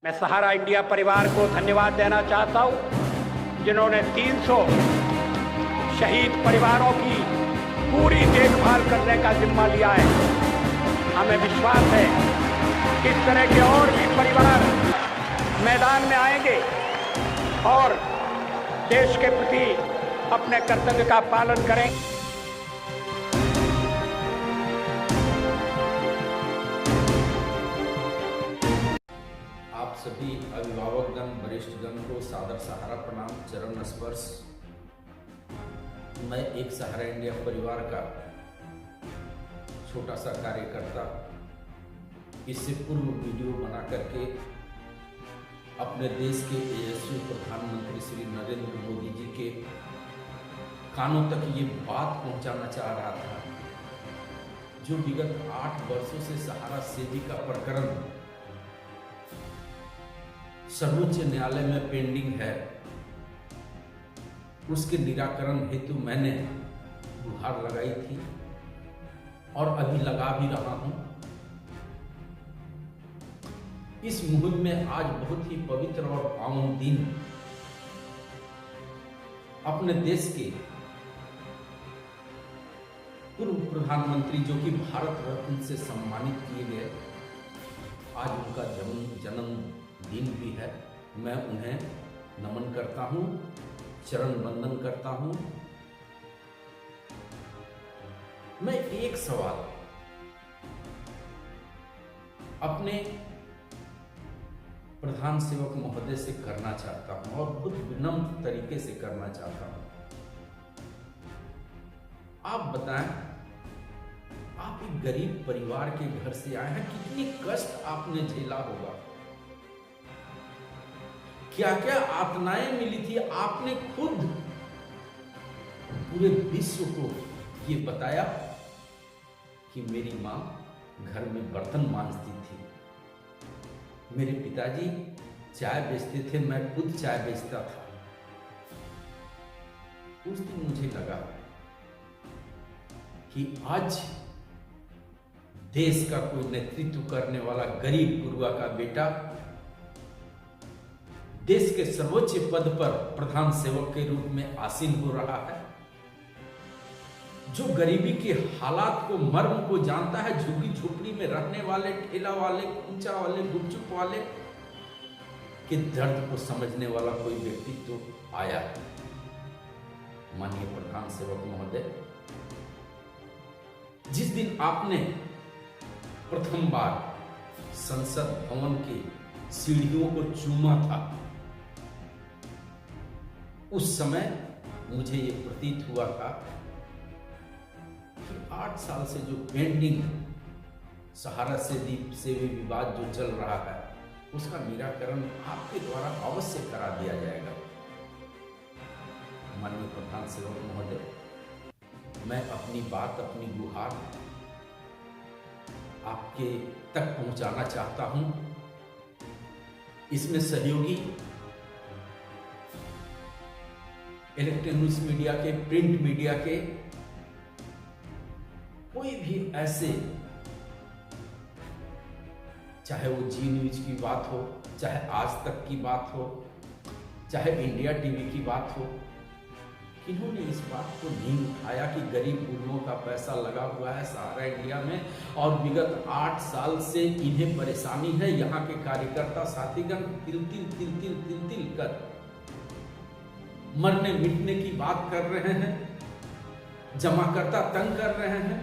मैं सहारा इंडिया परिवार को धन्यवाद देना चाहता हूं, जिन्होंने 300 शहीद परिवारों की पूरी देखभाल करने का जिम्मा लिया है। हमें विश्वास है कि इस तरह के और भी परिवार मैदान में आएंगे और देश के प्रति अपने कर्तव्य का पालन करेंगे। आप सभी अभिभावकगण, वरिष्ठगण को सादर सहारा प्रणाम, चरण स्पर्श। मैं एक सहारा इंडिया परिवार का छोटा सा कार्यकर्ता इससे पूर्व वीडियो बना करके अपने देश के यशस्वी प्रधानमंत्री श्री नरेंद्र मोदी जी के कानों तक ये बात पहुंचाना चाह रहा था, जो विगत 8 वर्षों से सहारा सेवी का प्रकरण सर्वोच्च न्यायालय में पेंडिंग है। उसके निराकरण हेतु मैंने गुहार लगाई थी और अभी लगा भी रहा हूं। इस मुहिम में आज बहुत ही पवित्र और पावन दिन अपने देश के पूर्व प्रधानमंत्री जो कि भारत रत्न से सम्मानित किए गए, आज उनका जन्म दिन भी है। मैं उन्हें नमन करता हूं, चरण वंदन करता हूं। मैं एक सवाल अपने प्रधान सेवक महोदय से करना चाहता हूं और बहुत विनम्र तरीके से करना चाहता हूं। आप बताएं, आप एक गरीब परिवार के घर से आए हैं, कितनी कष्ट आपने झेला होगा, क्या क्या यातनाएं मिली थी। आपने खुद पूरे विश्व को ये बताया कि मेरी मां घर में बर्तन मांजती थी, मेरे पिताजी चाय बेचते थे, मैं खुद चाय बेचता था। उस दिन मुझे लगा कि आज देश का कोई नेतृत्व करने वाला गरीब गुरुआ का बेटा देश के सर्वोच्च पद पर प्रधान सेवक के रूप में आसीन हो रहा है, जो गरीबी के हालात को, मर्म को जानता है। झुग्गी झोपड़ी में रहने वाले, ठेला वाले, कुंचा वाले, गुपचुप वाले के दर्द को समझने वाला कोई व्यक्ति तो आया। माननीय प्रधान सेवक महोदय, जिस दिन आपने प्रथम बार संसद भवन की सीढ़ियों को चूमा था, उस समय मुझे ये प्रतीत हुआ था कि 8 साल से जो पेंडिंग सहारा सेवी विवाद जो चल रहा है, उसका निराकरण आपके द्वारा अवश्य करा दिया जाएगा। माननीय प्रधान सेवक महोदय, मैं अपनी बात, अपनी गुहार आपके तक पहुंचाना चाहता हूं। इसमें सहयोगी इलेक्ट्रॉनिक्स मीडिया के, प्रिंट मीडिया के कोई भी ऐसे, चाहे वो जी न्यूज की बात हो, चाहे आज तक की बात हो, चाहे इंडिया टीवी की बात हो, इन्होंने इस बात को नहीं उठाया कि गरीब गुरुओं का पैसा लगा हुआ है सहारा इंडिया में और विगत 8 साल से इन्हें परेशानी है। यहाँ के कार्यकर्ता साथीगण तिल कर मरने मिटने की बात कर रहे हैं, जमाकर्ता तंग कर रहे हैं,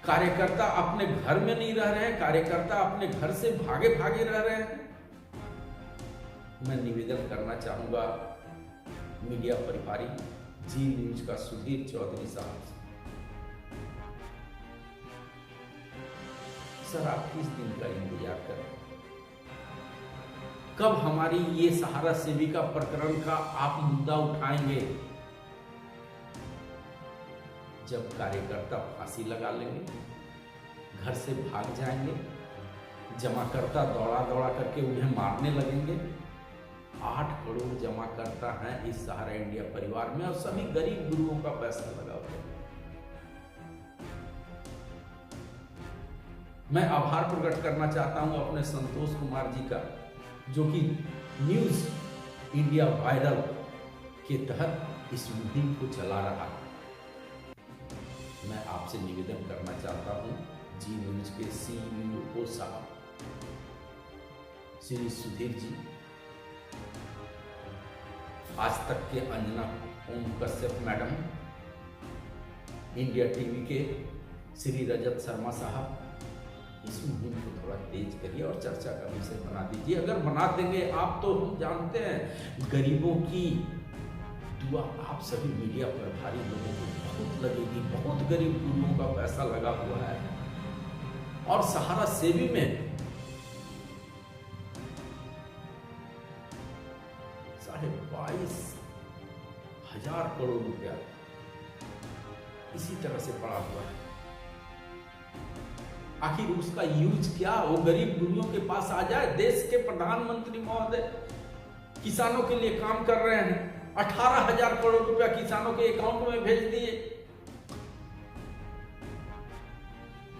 कार्यकर्ता अपने घर में नहीं रह रहे हैं, कार्यकर्ता अपने घर से भागे भागे रह रहे हैं। मैं निवेदन करना चाहूंगा मीडिया प्रभारी जी न्यूज का सुधीर चौधरी साहब से, सर आप किस दिन का इंतजार कर रहे हैं? कब हमारी ये सहारा सेविका प्रकरण का आप मुद्दा उठाएंगे? जब कार्यकर्ता फांसी लगा लेंगे, घर से भाग जाएंगे, जमाकर्ता दौड़ा दौड़ा करके उन्हें मारने लगेंगे। 8 करोड़ जमाकर्ता हैं इस सहारा इंडिया परिवार में और सभी गरीब गुरुओं का पैसा लगा हुआ है। मैं आभार प्रकट करना चाहता हूं अपने संतोष कुमार जी का, जो कि न्यूज़ इंडिया वायरल के तहत इस मुहिम को चला रहा है। मैं आपसे निवेदन करना चाहता हूं, जी न्यूज़ के CEO साहब श्री सुधीर जी, आज तक के Anjana Om Kashyap madam, India TV के श्री रजत शर्मा साहब, इस मुहिम को थोड़ा तेज करिए और चर्चा का विषय बना दीजिए। अगर बना देंगे आप तो हम जानते हैं गरीबों की दुआ आप सभी मीडिया प्रभारी लोगों को बहुत लगेगी। बहुत गरीब लोगों का पैसा लगा हुआ है और सहारा सेवी में 22,500 करोड़ रुपया इसी तरह से पड़ा हुआ है। आखिर उसका यूज क्या वो गरीब गुरुओं के पास आ जाए? देश के प्रधानमंत्री महोदय किसानों के लिए काम कर रहे हैं, 18,000 करोड़ रुपया किसानों के अकाउंट में भेज दिए।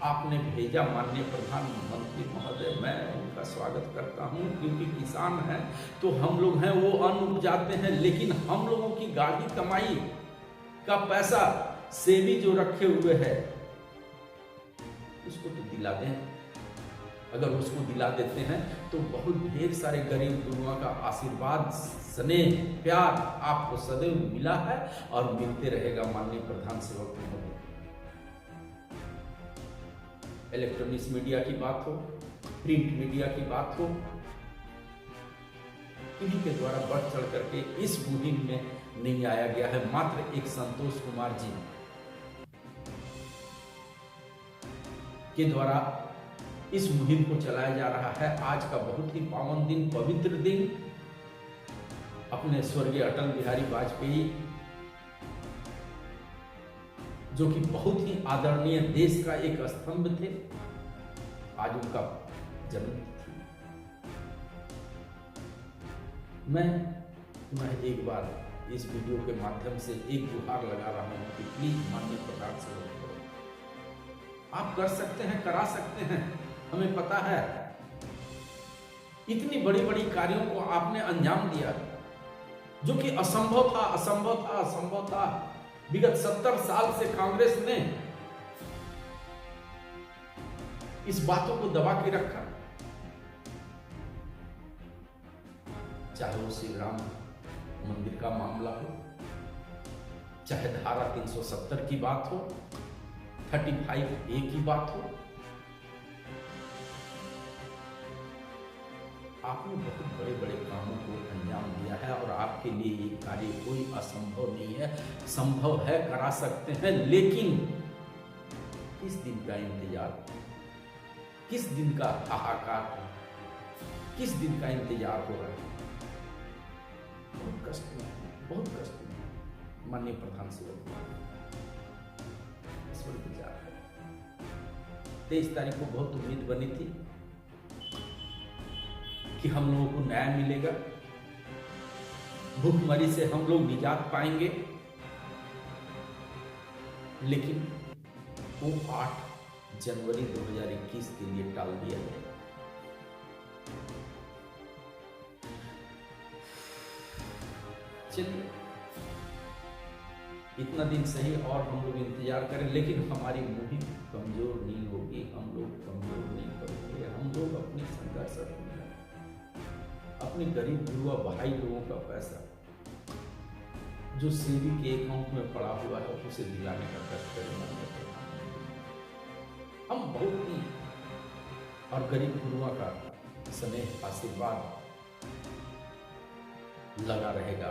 आपने भेजा माननीय प्रधानमंत्री महोदय, मैं उनका स्वागत करता हूं, क्योंकि किसान हैं तो हम लोग हैं वो अन्न उपजाते हैं, लेकिन हम लोगों की गाढ़ी कमाई का पैसा सेवी जो रखे हुए है उसको तो दिला दें। अगर उसको दिला देते हैं तो बहुत ढेर सारे गरीब गुरुओं का आशीर्वाद, स्नेह, प्यार आपको सदैव मिला है और मिलते रहेगा माननीय प्रधान सेवक महोदय। इलेक्ट्रॉनिक्स मीडिया की बात हो, प्रिंट मीडिया की बात हो, इन्हीं के द्वारा बढ़ चढ़ करके इस मुहिम में नहीं आया गया है। मात्र एक संतोष कुमार जी के द्वारा इस मुहिम को चलाया जा रहा है। आज का बहुत ही पावन दिन, पवित्र दिन, अपने स्वर्गीय अटल बिहारी वाजपेयी जो कि बहुत ही आदरणीय देश का एक स्तंभ थे, आज उनका जन्मतिथि। मैं एक बार इस वीडियो के माध्यम से एक गुहार लगा रहा हूं कि प्लीज माननीय प्रधान सेवक आप कर सकते हैं, करा सकते हैं। हमें पता है इतनी बड़ी बड़ी कार्यों को आपने अंजाम दिया जो कि असंभव था, असंभव था, असंभव था। विगत 70 साल से कांग्रेस ने इस बातों को दबा के रखा। चाहे वो श्री राम मंदिर का मामला हो, चाहे धारा 370 की बात हो, 35A की बात हो, आपने बहुत बड़े बड़े कामों को अंजाम दिया है और आपके लिए ये कार्य कोई असंभव नहीं है, संभव है, करा सकते हैं। लेकिन किस दिन का इंतजार, किस दिन का हाहाकार, किस दिन का इंतजार हो रहा है? बहुत कष्ट में, बहुत कष्ट में माननीय प्रधान सेवक इस पर विचार है। 23 तारीख को बहुत उम्मीद बनी थी कि हम लोगों को न्याय मिलेगा, भूखमरी से हम लोग निजात पाएंगे, लेकिन वो 8 जनवरी 2021 के लिए टाल दिया गया। चलिए इतना दिन सही और हम लोग इंतजार करें, लेकिन हमारी मुहिम कमजोर नहीं होगी, हम लोग कमजोर नहीं पड़ेंगे। हम लोग अपनी संघर्ष रखेंगे, अपने गरीब युवा भाई लोगों का पैसा जो सेवी के अकाउंट में पड़ा हुआ है उसे दिलाने का कष्ट करेंगे। हम बहुत ही और गरीब गुरुओं का स्नेह, आशीर्वाद लगा रहेगा।